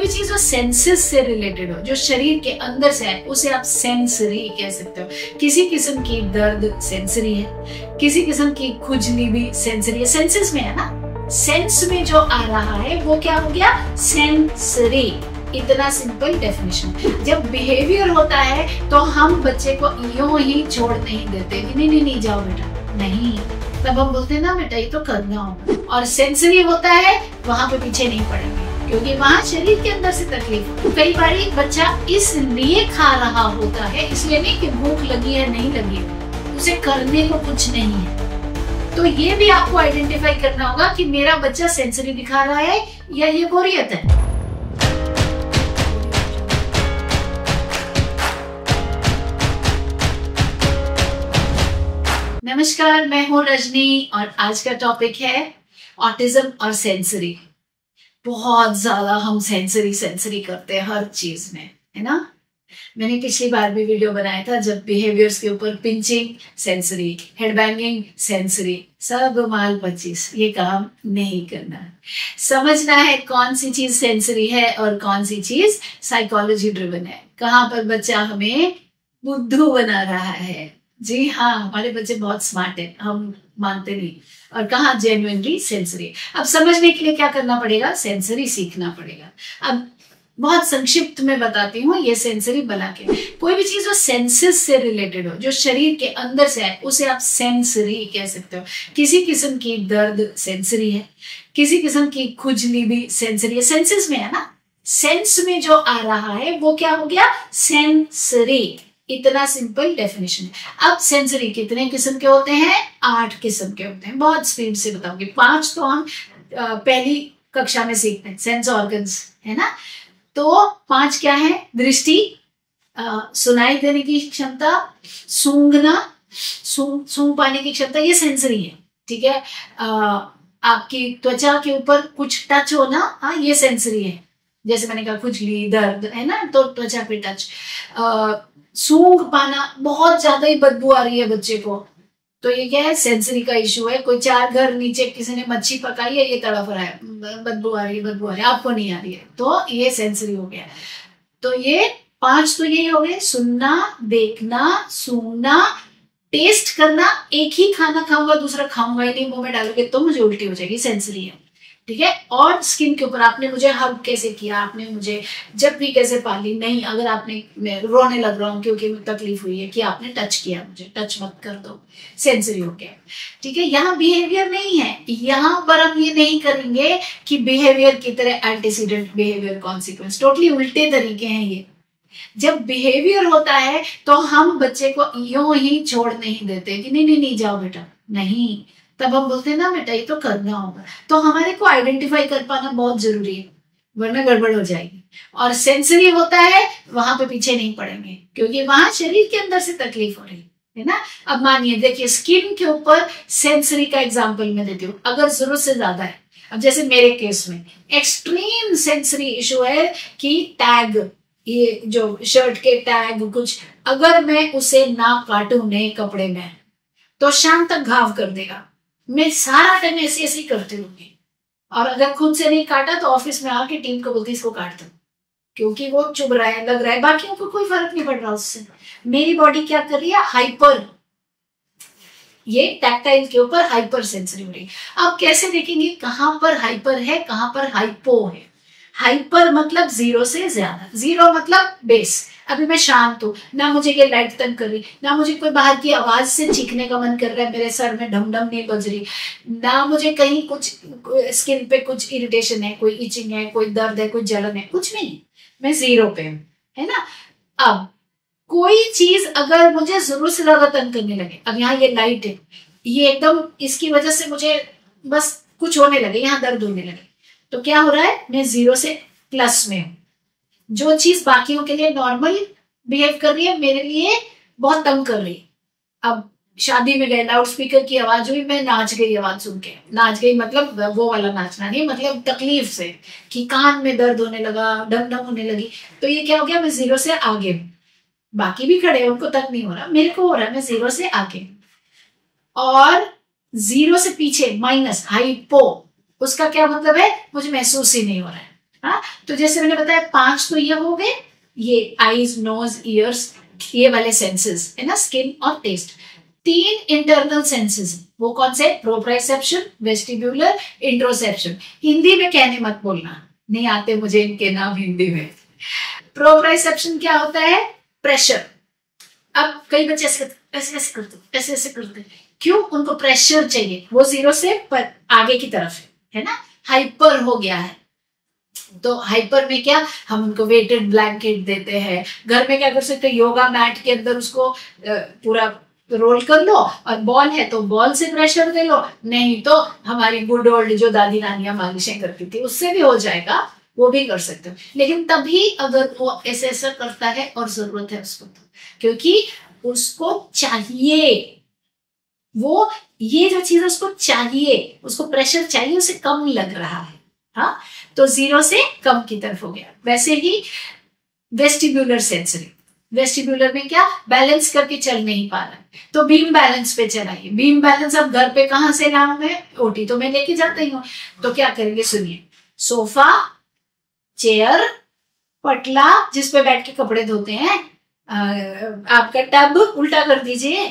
भी चीज जो सेंसेस से रिलेटेड हो, जो शरीर के अंदर से है, उसे आप सेंसरी कह सकते हो। किसी किस्म की दर्द सेंसरी है, किसी किस्म की खुजली भी सेंसरी है। सेंसेस में है ना, सेंस में जो आ रहा है वो क्या हो गया, सेंसरी। इतना सिंपल डेफिनेशन। जब बिहेवियर होता है तो हम बच्चे को यूं ही छोड़ नहीं देते कि नहीं जाओ बेटा, नहीं, तब हम बोलते हैं ना बेटा ये तो करना होगा। और सेंसरी होता है, वहां पे पीछे नहीं पड़ेंगे, क्योंकि वहां शरीर के अंदर से तकलीफ। कई बार एक बच्चा इसलिए खा रहा होता है, इसलिए नहीं कि भूख लगी है नहीं लगी, उसे करने को कुछ नहीं है। तो ये भी आपको आइडेंटिफाई करना होगा कि मेरा बच्चा सेंसरी दिखा रहा है या ये बोरियत है। नमस्कार, मैं हूँ रजनी और आज का टॉपिक है ऑटिज्म और सेंसरी। बहुत ज्यादा हम सेंसरी करते हैं हर चीज में, है ना। मैंने पिछली बार भी वीडियो बनाया था जब बिहेवियर्स के ऊपर, pinching sensory, head banging sensory, सब माल 25, ये काम नहीं करना है। समझना है कौन सी चीज सेंसरी है और कौन सी चीज साइकोलॉजी ड्रिवन है। कहाँ पर बच्चा हमें बुद्धू बना रहा है। जी हाँ, हमारे बच्चे बहुत स्मार्ट है, हम मानते नहीं। और कहाँ जेन्युइनली सेंसरी। अब समझने के लिए क्या करना पड़ेगा, सेंसरी सीखना पड़ेगा। अब बहुत संक्षिप्त में बताती हूँ ये सेंसरी बना के। कोई भी चीज जो सेंसेस से रिलेटेड हो, जो शरीर के अंदर से है, उसे आप सेंसरी कह सकते हो। किसी किस्म की दर्द सेंसरी है, किसी किस्म की खुजली भी सेंसरी है। सेंसेस में है ना, सेंस में जो आ रहा है वो क्या हो गया, सेंसरी। इतना सिंपल डेफिनेशन है। अब सेंसरी कितने किस्म के होते हैं, 8 किस्म के होते हैं। बहुत स्पीड से बताऊंगी। 5 तो हम पहली कक्षा में सीखते हैं, सेंस ऑर्गन्स, है ना। तो 5 क्या है, दृष्टि, सुनाई देने की क्षमता, सूंघना, सूंघ पाने की क्षमता, ये सेंसरी है, ठीक है। आपकी त्वचा के ऊपर कुछ टच होना, हाँ ये सेंसरी है। जैसे मैंने कहा खुजली, दर्द, है ना, तो त्वचा पे टच। सूंघ पाना, बहुत ज्यादा ही बदबू आ रही है बच्चे को, तो ये क्या है, सेंसरी का इशू है। कोई 4 घर नीचे किसी ने मच्छी पकाई है, ये तड़फ रहा है, बदबू आ रही है, आपको नहीं आ रही है, तो ये सेंसरी हो गया। तो ये 5 तो यही हो गए, सुनना, देखना, सूंघना, टेस्ट करना। एक ही खाना खाऊंगा, दूसरा खाऊंगा ही नहीं, मुंह में डालोगे तो मुझे उल्टी हो जाएगी, सेंसरी है, ठीक है। और स्किन के ऊपर, आपने मुझे हग कैसे किया, आपने मुझे जब भी कैसे पाली, नहीं, अगर आपने, मैं रोने लग रहा हूँ क्योंकि तकलीफ हुई है कि आपने टच किया, मुझे टच मत कर दो, सेंसरी हो गया, ठीक है। यहाँ बिहेवियर नहीं है, यहाँ पर हम ये नहीं करेंगे कि बिहेवियर की तरह एंटीसीडेंट बिहेवियर कॉन्सिक्वेंस, टोटली उल्टे तरीके हैं ये। जब बिहेवियर होता है तो हम बच्चे को यूं ही छोड़ नहीं देते कि नहीं जाओ बेटा, नहीं, तब हम बोलते हैं ना बेटा ये तो करना होगा। तो हमारे को आइडेंटिफाई कर पाना बहुत जरूरी है, वरना गड़बड़ हो जाएगी। और सेंसरी होता है, वहां पे पीछे नहीं पड़ेंगे, क्योंकि वहां शरीर के अंदर से तकलीफ हो रही है ना। अब मानिए, देखिए, स्किन के ऊपर सेंसरी का एग्जाम्पल मैं देती हूँ, अगर जरूरत से ज्यादा है। अब जैसे मेरे केस में एक्सट्रीम सेंसरी इशू है कि टैग, ये जो शर्ट के टैग कुछ, अगर मैं उसे ना काटूं नए कपड़े में तो शाम तक घाव कर देगा। मैं सारा टाइम ऐसे ऐसे ही करती रहूंगी, और अगर खुद से नहीं काटा तो ऑफिस में आके टीम को बोलती इसको काट दो, क्योंकि वो चुभ रहा है, लग रहा है, बाकियों को कोई फर्क नहीं पड़ रहा उससे। मेरी बॉडी क्या कर रही है, हाइपर, ये टैक्टाइल के ऊपर हाइपर सेंसरी हो रही है। अब कैसे देखेंगे कहां पर हाइपर है, कहां पर हाइपो है। हाइपर मतलब 0 से ज्यादा, 0 मतलब बेस। अभी मैं शांत हूँ, ना मुझे ये लाइट तंग कर रही, ना मुझे कोई बाहर की आवाज से चीखने का मन कर रहा है, मेरे सर में ढम ढम नहीं बज रही, ना मुझे कहीं कुछ स्किन पे कुछ इरिटेशन है, कोई इचिंग है, कोई दर्द है, कोई जलन है, कुछ नहीं, मैं 0 पे हूँ, है ना। अब कोई चीज अगर मुझे जरूरत से ज्यादा तंग करने लगे, अब यहाँ ये लाइट है, ये एकदम इसकी वजह से मुझे बस कुछ होने लगे, यहाँ दर्द होने लगे, तो क्या हो रहा है, मैं 0 से प्लस में हूं। जो चीज बाकियों के लिए नॉर्मल बिहेव कर रही है, मेरे लिए बहुत तंग कर रही है। अब शादी में गए, लाउड स्पीकर की आवाज हुई, मैं नाच गई, आवाज सुन के नाच गई, मतलब वो वाला नाचना नहीं, मतलब तकलीफ से कि कान में दर्द होने लगा, डम डम होने लगी, तो ये क्या हो गया, मैं 0 से आगे हूं। बाकी भी खड़े हैं, उनको तक नहीं हो रहा, मेरे को हो रहा है, मैं 0 से आगे। और 0 से पीछे माइनस, हाइपो, उसका क्या मतलब है, मुझे महसूस ही नहीं हो रहा है, हाँ, तो जैसे मैंने बताया 5 तो ये हो गए, ये आईज, नोज, ईयर्स, ये वाले सेंसेस है ना, स्किन और टेस्ट। 3 इंटरनल सेंसेस, वो कौन से? प्रोप्राइसेप्शन, वेस्टिब्यूलर, इंट्रोसेप्शन। हिंदी में कहने मत बोलना, नहीं आते मुझे इनके नाम हिंदी में। प्रोप्राइसेप्शन क्या होता है? प्रेशर। अब कई बच्चे ऐसे ऐसे करते, ऐसे ऐसे करते, क्यों? उनको प्रेशर चाहिए, वो 0 से पर आगे की तरफ है ना, हाइपर हो गया है। तो हाइपर में क्या, हम उनको वेटेड ब्लैंकेट देते हैं। घर में क्या कर सकते हैं? योगा मैट के अंदर उसको पूरा रोल कर लो, और बॉल है तो बॉल से प्रेशर दे लो, नहीं तो हमारी गुड ओल्ड जो दादी नानियां मालिशें करती थी उससे भी हो जाएगा, वो भी कर सकते हो। लेकिन तभी अगर वो ऐसे ऐसा करता है और जरूरत है उसको, तो क्योंकि उसको चाहिए, वो ये जो चीज उसको चाहिए, उसको प्रेशर चाहिए, उसे कम लग रहा है। हाँ, तो 0 से कम की तरफ हो गया। वैसे ही वेस्टिब्यूलर सेंसरी, वेस्टिब्यूलर में क्या, बैलेंस करके चल नहीं पा रहा है, तो बीम बैलेंस पे चलाइए। बीम बैलेंस अब घर पे कहां से लाऊं मैं? ओटी तो मैं लेके जाता ही हूँ। तो क्या करेंगे, सुनिए, सोफा, चेयर, पटला जिसपे बैठ के कपड़े धोते हैं, आपका टब उल्टा कर दीजिए,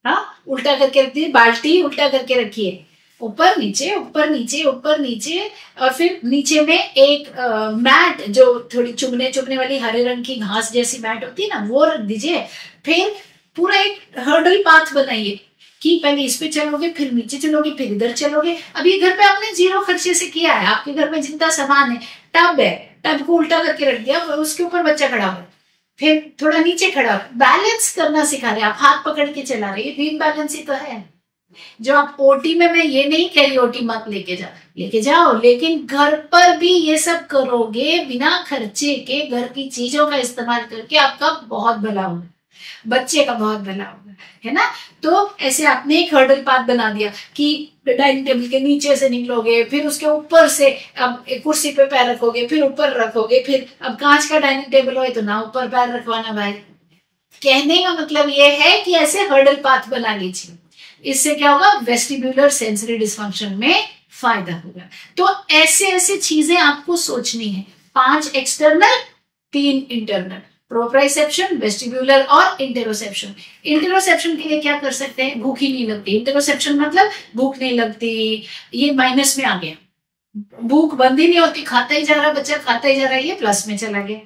हाँ उल्टा करके रख दीजिए, बाल्टी उल्टा करके रखिए, ऊपर नीचे ऊपर नीचे ऊपर नीचे, और फिर नीचे में एक मैट जो थोड़ी चुभने चुभने वाली हरे रंग की घास जैसी मैट होती है ना, वो रख दीजिए। फिर पूरा एक हर्डल पाथ बनाइए कि पहले इस पे चलोगे, फिर नीचे चलोगे, फिर इधर चलोगे। अभी घर पे आपने 0 खर्चे से किया है, आपके घर में जितना सामान है, टब है, टब को उल्टा करके रख दिया, उसके ऊपर बच्चा खड़ा हुआ, फिर थोड़ा नीचे खड़ा हो, बैलेंस करना सिखा रहे, आप हाथ पकड़ के चला रहे, ये बीम बैलेंस ही तो है। जो आप ओटी में, मैं ये नहीं कह रही ओटी मत लेके जाओ, लेकिन घर पर भी ये सब करोगे बिना खर्चे के, घर की चीजों का इस्तेमाल करके, आपका बहुत भला होगा, बच्चे का बहुत भला होगा, है ना। तो ऐसे आपने एक हर्डल पाथ बना दिया कि डाइनिंग टेबल के नीचे से निकलोगे, फिर उसके ऊपर से अब एक कुर्सी पे पैर रखोगे, फिर ऊपर रखोगे, फिर अब कांच का डाइनिंग टेबल हो तो ना ऊपर पैर रखवाना भाई। कहने का मतलब ये है कि ऐसे हर्डल पाथ बना लीजिए, इससे क्या होगा, वेस्टिब्यूलर सेंसरी डिसफंक्शन में फायदा होगा। तो ऐसे ऐसे चीजें आपको सोचनी है, 5 एक्सटर्नल, 3 इंटरनल, प्रोप्राइसेप्शन, वेस्टिब्यूलर और इंटेरोसेप्शन। इंटेरोसेप्शन के लिए क्या कर सकते हैं, भूख ही नहीं लगती, इंटेरोसेप्शन मतलब भूख नहीं लगती, ये माइनस में आ गया, भूख बंद ही नहीं होती, खाता ही जा रहा बच्चा, खाता ही जा रहा है, ये प्लस में चला गया।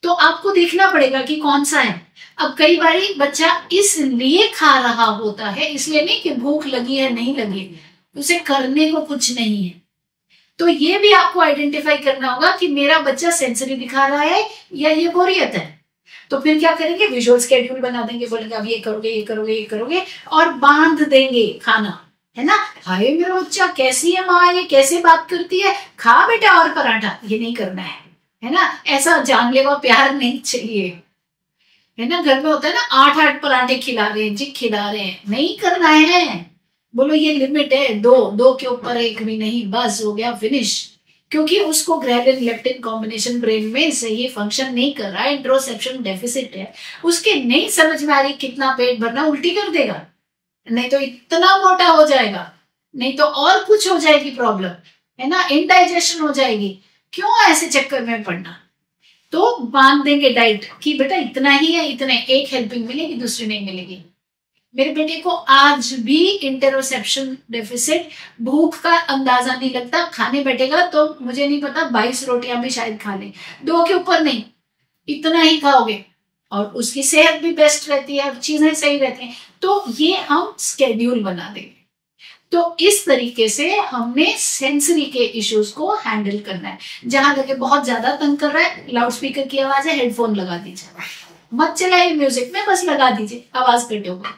तो आपको देखना पड़ेगा कि कौन सा है। अब कई बारी बच्चा इसलिए खा रहा होता है, इसलिए नहीं कि भूख लगी है, नहीं लगी, उसे करने को कुछ नहीं है। तो ये भी आपको आइडेंटिफाई करना होगा कि मेरा बच्चा सेंसरी दिखा रहा है या ये बोरियत है। तो फिर क्या करेंगे, विजुअल स्केड्यूल बना देंगे, बोलेंगे अब ये करोगे, ये करोगे, ये करोगे, और बांध देंगे खाना, है ना। हाय मेरा बच्चा कैसी है माँ, ये कैसे बात करती है, खा बेटा और पराठा, ये नहीं करना है ना। ऐसा जानलेवा प्यार नहीं चाहिए, है ना। घर में होता है ना, 8-8 पराठे खिला रहे हैं जी, खिला रहे हैं, नहीं करना है। बोलो ये लिमिट है, 2 के ऊपर 1 भी नहीं, बस हो गया, फिनिश। क्योंकि उसको ग्रेलिन लेप्टिन कॉम्बिनेशन ब्रेन में सही फंक्शन नहीं कर रहा है, इंट्रोसेप्शन डेफिसिट है, उसके नहीं समझ में आ रही कितना पेट भरना, उल्टी कर देगा, नहीं तो इतना मोटा हो जाएगा, नहीं तो और कुछ हो जाएगी प्रॉब्लम, है ना, इनडाइजेशन हो जाएगी। क्यों ऐसे चक्कर में पड़ना। तो बांध देंगे डाइट कि बेटा इतना ही है, इतने, एक हेल्पिंग मिलेगी, दूसरी नहीं मिलेगी। मेरे बेटे को आज भी इंटेरोसेप्शन डेफिसिट, भूख का अंदाजा नहीं लगता, खाने बैठेगा तो मुझे नहीं पता 22 रोटियां भी शायद खा ले, 2 के ऊपर नहीं, इतना ही खाओगे, और उसकी सेहत भी बेस्ट रहती है, चीजें सही रहती हैं। तो ये हम स्केड्यूल बना देंगे। तो इस तरीके से हमने सेंसरी के इश्यूज को हैंडल करना है। जहां लगे बहुत ज्यादा तंग कर रहा है, लाउड स्पीकर की आवाज है, हेडफोन लगा दीजिए, मत चलाइए म्यूजिक में, बस लगा दीजिए, आवाज कटे होगा।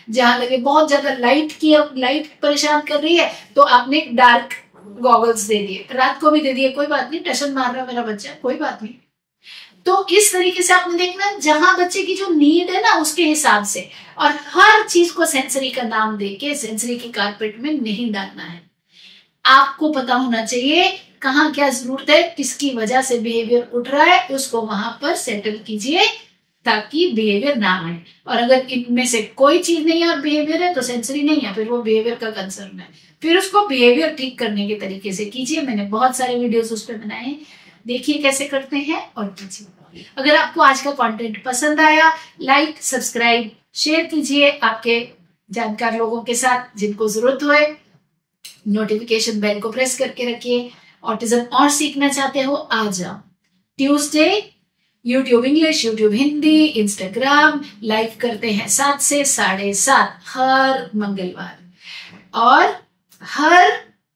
जहां लगे बहुत ज्यादा लाइट परेशान कर रही है, तो आपने डार्क गॉगल्स दे दिए, रात को भी दे दिए, कोई बात नहीं, टशन मार रहा है मेरा बच्चा, कोई बात नहीं। तो इस तरीके से आपने देखना जहां बच्चे की जो नीड है ना उसके हिसाब से, और हर चीज को सेंसरी का नाम देके सेंसरी की कारपेट में नहीं डालना है। आपको पता होना चाहिए कहाँ क्या जरूरत है, किसकी वजह से बिहेवियर उठ रहा है, उसको वहां पर सेटल कीजिए ताकि बिहेवियर ना आए। और अगर इनमें से कोई चीज नहीं है और बिहेवियर है तो सेंसरी नहीं है, फिर वो बिहेवियर का कंसर्न है, फिर उसको बिहेवियर ठीक करने के तरीके से कीजिए। मैंने बहुत सारे वीडियोस उस पर बनाए हैं, देखिए कैसे करते हैं और कीजिए। अगर आपको आज का कंटेंट पसंद आया, लाइक, सब्सक्राइब, शेयर कीजिए आपके जानकार लोगों के साथ जिनको जरूरत होए। नोटिफिकेशन बेल को प्रेस करके रखिए। ऑटिज्म और सीखना चाहते हो, आ जाओ। Tuesday YouTube English, YouTube Hindi, Instagram live करते हैं 7 से 7:30 हर मंगलवार, और हर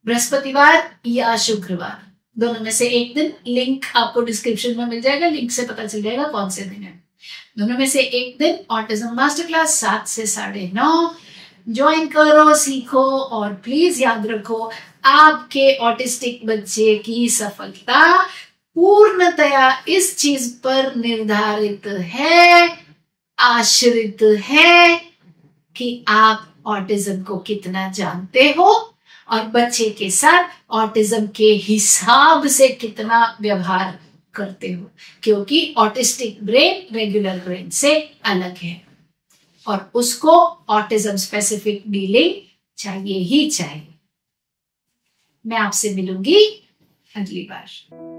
बृहस्पतिवार या शुक्रवार, दोनों में से एक दिन। लिंक आपको डिस्क्रिप्शन में मिल जाएगा, लिंक से पता चल जाएगा कौन से दिन है। दोनों में से एक दिन ऑटिज्म मास्टर क्लास 7 से 9:30 ज्वाइन करो, सीखो, और प्लीज याद रखो आपके ऑटिस्टिक बच्चे की सफलता पूर्णतया इस चीज पर निर्धारित है, आश्रित है कि आप ऑटिज्म को कितना जानते हो और बच्चे के साथ ऑटिज्म के हिसाब से कितना व्यवहार करते हो, क्योंकि ऑटिस्टिक ब्रेन रेगुलर ब्रेन से अलग है और उसको ऑटिज्म स्पेसिफिक डीलिंग चाहिए ही चाहिए। मैं आपसे मिलूंगी अगली बार।